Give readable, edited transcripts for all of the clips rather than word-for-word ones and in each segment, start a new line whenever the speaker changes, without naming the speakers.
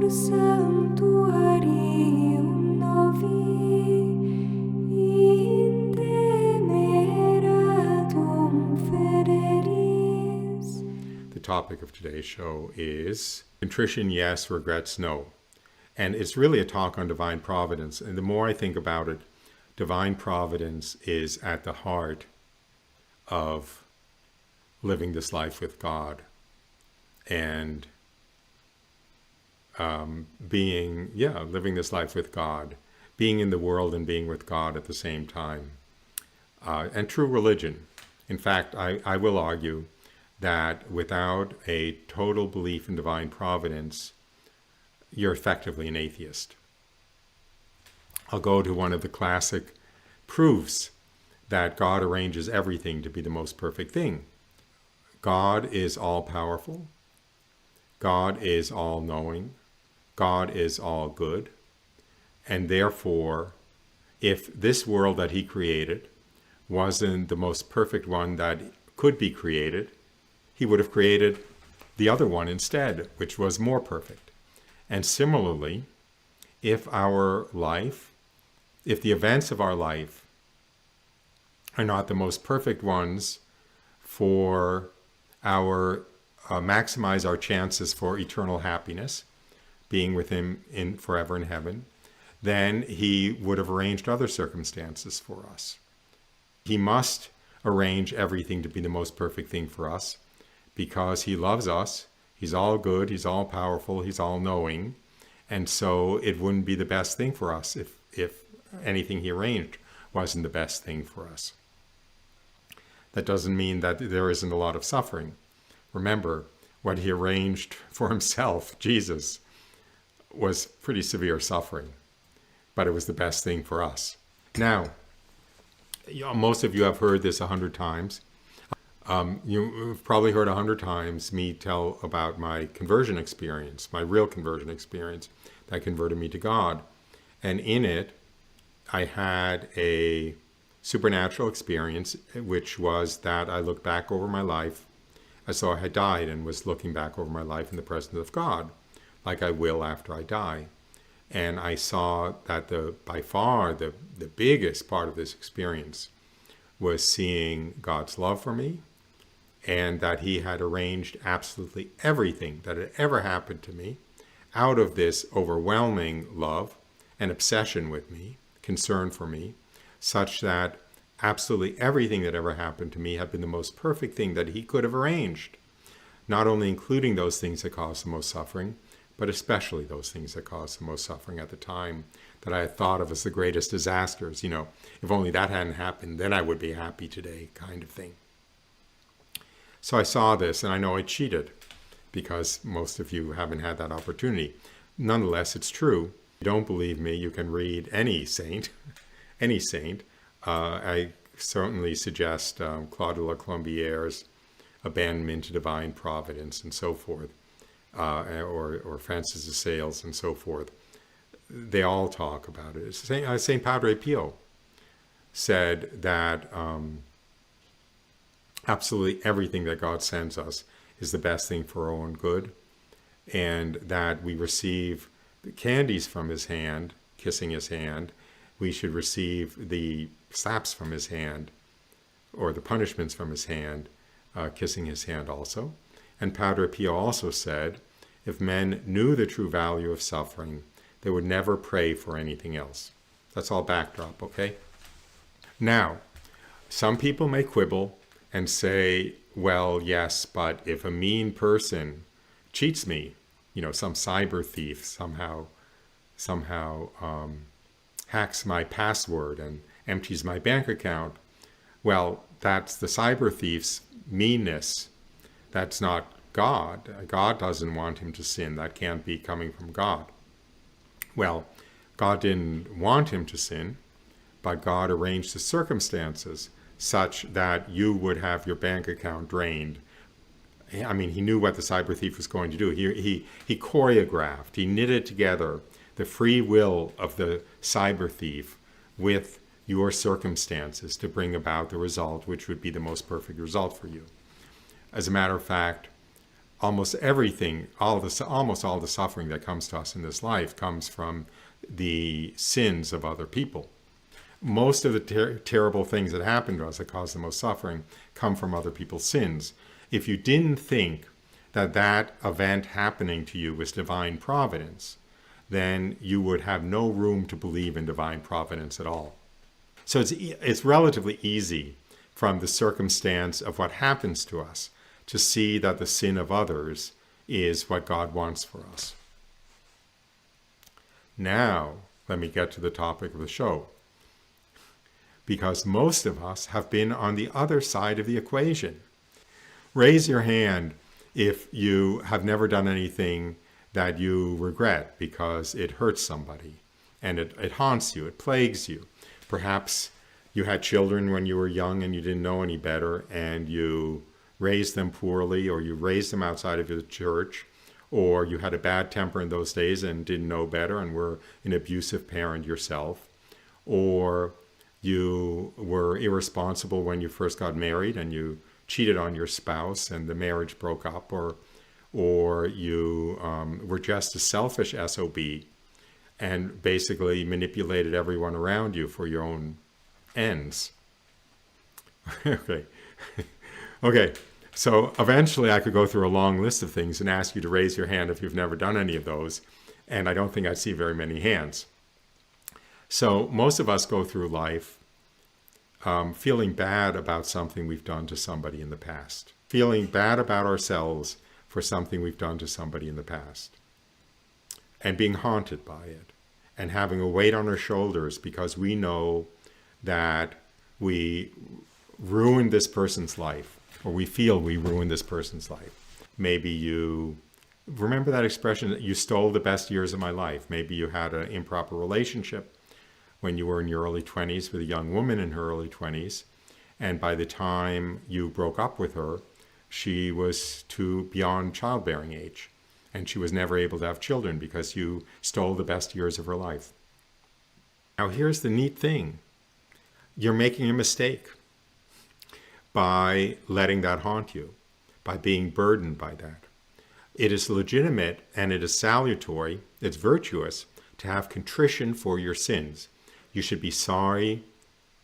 sanctuarium novi in temeratum federis.
The topic of today's show is Contrition, yes, regrets, no. And it's really a talk on divine providence. And the more I think about it, divine providence is at the heart of living this life with God and living this life with God, being in the world and being with God at the same time. And true religion. In fact, I will argue that without a total belief in divine providence, you're effectively an atheist. I'll go to one of the classic proofs that God arranges everything to be the most perfect thing. God is all-powerful. God is all-knowing. God is all good. And therefore, if this world that he created wasn't the most perfect one that could be created, he would have created the other one instead, which was more perfect. And similarly, if the events of our life are not the most perfect ones for our maximize our chances for eternal happiness, being with him in forever in heaven, then he would have arranged other circumstances for us. He must arrange everything to be the most perfect thing for us because he loves us. He's all good, he's all powerful, he's all knowing. And so it wouldn't be the best thing for us if anything he arranged wasn't the best thing for us. That doesn't mean that there isn't a lot of suffering. Remember, what he arranged for himself, Jesus, was pretty severe suffering, but it was the best thing for us. Now, most of you have heard this 100 times. You've probably heard 100 times me tell about my conversion experience, my real conversion experience that converted me to God. And in it, I had a supernatural experience, which was that I looked back over my life as though I had died and was looking back over my life in the presence of God, like I will after I die. And I saw that by far the biggest part of this experience was seeing God's love for me, and that he had arranged absolutely everything that had ever happened to me out of this overwhelming love and obsession with me, concern for me, such that absolutely everything that ever happened to me had been the most perfect thing that he could have arranged, not only including those things that caused the most suffering, but especially those things that caused the most suffering at the time that I had thought of as the greatest disasters. If only that hadn't happened, then I would be happy today, kind of thing. So I saw this, and I know I cheated because most of you haven't had that opportunity. Nonetheless, it's true. If you don't believe me, you can read any saint, any saint. I certainly suggest Claude de la Colombiere's Abandonment to Divine Providence and so forth, or Francis de Sales and so forth. They all talk about it. Saint Padre Pio said that absolutely everything that God sends us is the best thing for our own good, and that we receive the candies from his hand, kissing his hand. We should receive the slaps from his hand, or the punishments from his hand, kissing his hand also. And Padre Pio also said, if men knew the true value of suffering, they would never pray for anything else. That's all backdrop, okay? Now, some people may quibble and say, well, yes, but if a mean person cheats me, some cyber thief somehow hacks my password and empties my bank account, well, that's the cyber thief's meanness. That's not God. God doesn't want him to sin. That can't be coming from God. Well, God didn't want him to sin, but God arranged the circumstances such that you would have your bank account drained. I mean, he knew what the cyber thief was going to do. He choreographed, he knitted together the free will of the cyber thief with your circumstances to bring about the result which would be the most perfect result for you. As a matter of fact, almost everything, almost all the suffering that comes to us in this life comes from the sins of other people. Most of the terrible things that happen to us that cause the most suffering come from other people's sins. If you didn't think that that event happening to you was divine providence, then you would have no room to believe in divine providence at all. So it's relatively easy from the circumstance of what happens to us to see that the sin of others is what God wants for us. Now, let me get to the topic of the show. Because most of us have been on the other side of the equation. Raise your hand if you have never done anything that you regret because it hurts somebody and it haunts you, it plagues you. Perhaps you had children when you were young and you didn't know any better and you raised them poorly, or you raised them outside of your church, or you had a bad temper in those days and didn't know better and were an abusive parent yourself, or you were irresponsible when you first got married and you cheated on your spouse and the marriage broke up, or you were just a selfish SOB and basically manipulated everyone around you for your own ends. Okay. Okay. So eventually I could go through a long list of things and ask you to raise your hand if you've never done any of those. And I don't think I'd see very many hands. So most of us go through life feeling bad about something we've done to somebody in the past. Feeling bad about ourselves for something we've done to somebody in the past. And being haunted by it. And having a weight on our shoulders because we know that we ruined this person's life. Or we feel we ruined this person's life. Maybe you remember that expression that you stole the best years of my life. Maybe you had an improper relationship when you were in your early 20s with a young woman in her early 20s. And by the time you broke up with her, she was beyond childbearing age. And she was never able to have children because you stole the best years of her life. Now here's the neat thing. You're making a mistake by letting that haunt you, by being burdened by that. It is legitimate and it is salutary, it's virtuous to have contrition for your sins. You should be sorry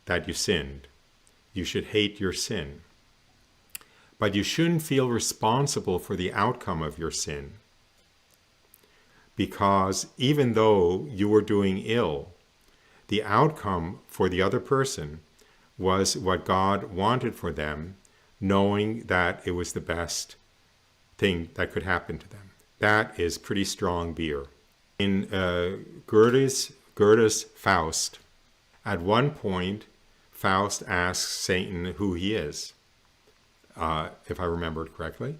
that you sinned. You should hate your sin. But you shouldn't feel responsible for the outcome of your sin. Because even though you were doing ill, the outcome for the other person was what God wanted for them, knowing that it was the best thing that could happen to them. That is pretty strong beer. In Goethe's Faust, at one point, Faust asks Satan who he is, if I remembered correctly.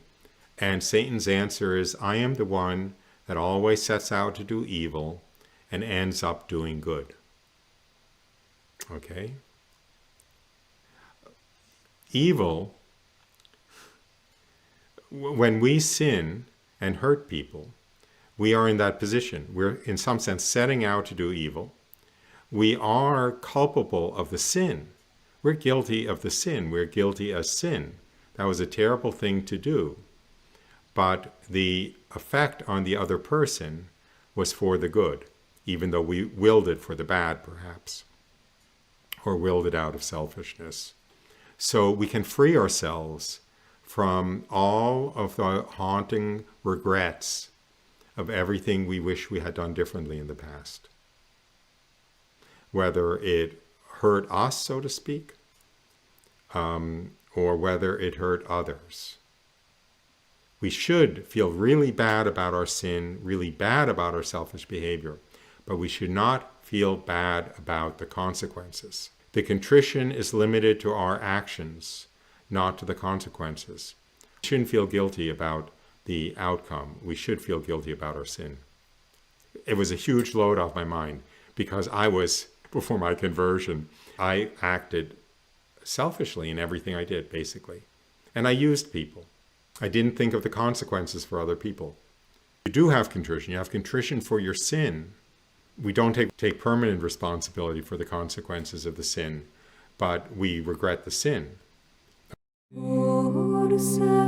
And Satan's answer is, I am the one that always sets out to do evil and ends up doing good. Okay? Evil, when we sin and hurt people, we are in that position. We're, in some sense, setting out to do evil. We are culpable of the sin. We're guilty of the sin. We're guilty of sin. That was a terrible thing to do. But the effect on the other person was for the good, even though we willed it for the bad, perhaps, or willed it out of selfishness. So we can free ourselves from all of the haunting regrets of everything we wish we had done differently in the past. Whether it hurt us, so to speak, or whether it hurt others. We should feel really bad about our sin, really bad about our selfish behavior, but we should not feel bad about the consequences. The contrition is limited to our actions, not to the consequences. We shouldn't feel guilty about the outcome. We should feel guilty about our sin. It was a huge load off my mind because before my conversion, I acted selfishly in everything I did, basically. And I used people. I didn't think of the consequences for other people. You do have contrition. You have contrition for your sin. We don't take permanent responsibility for the consequences of the sin, but we regret the sin.
Orsa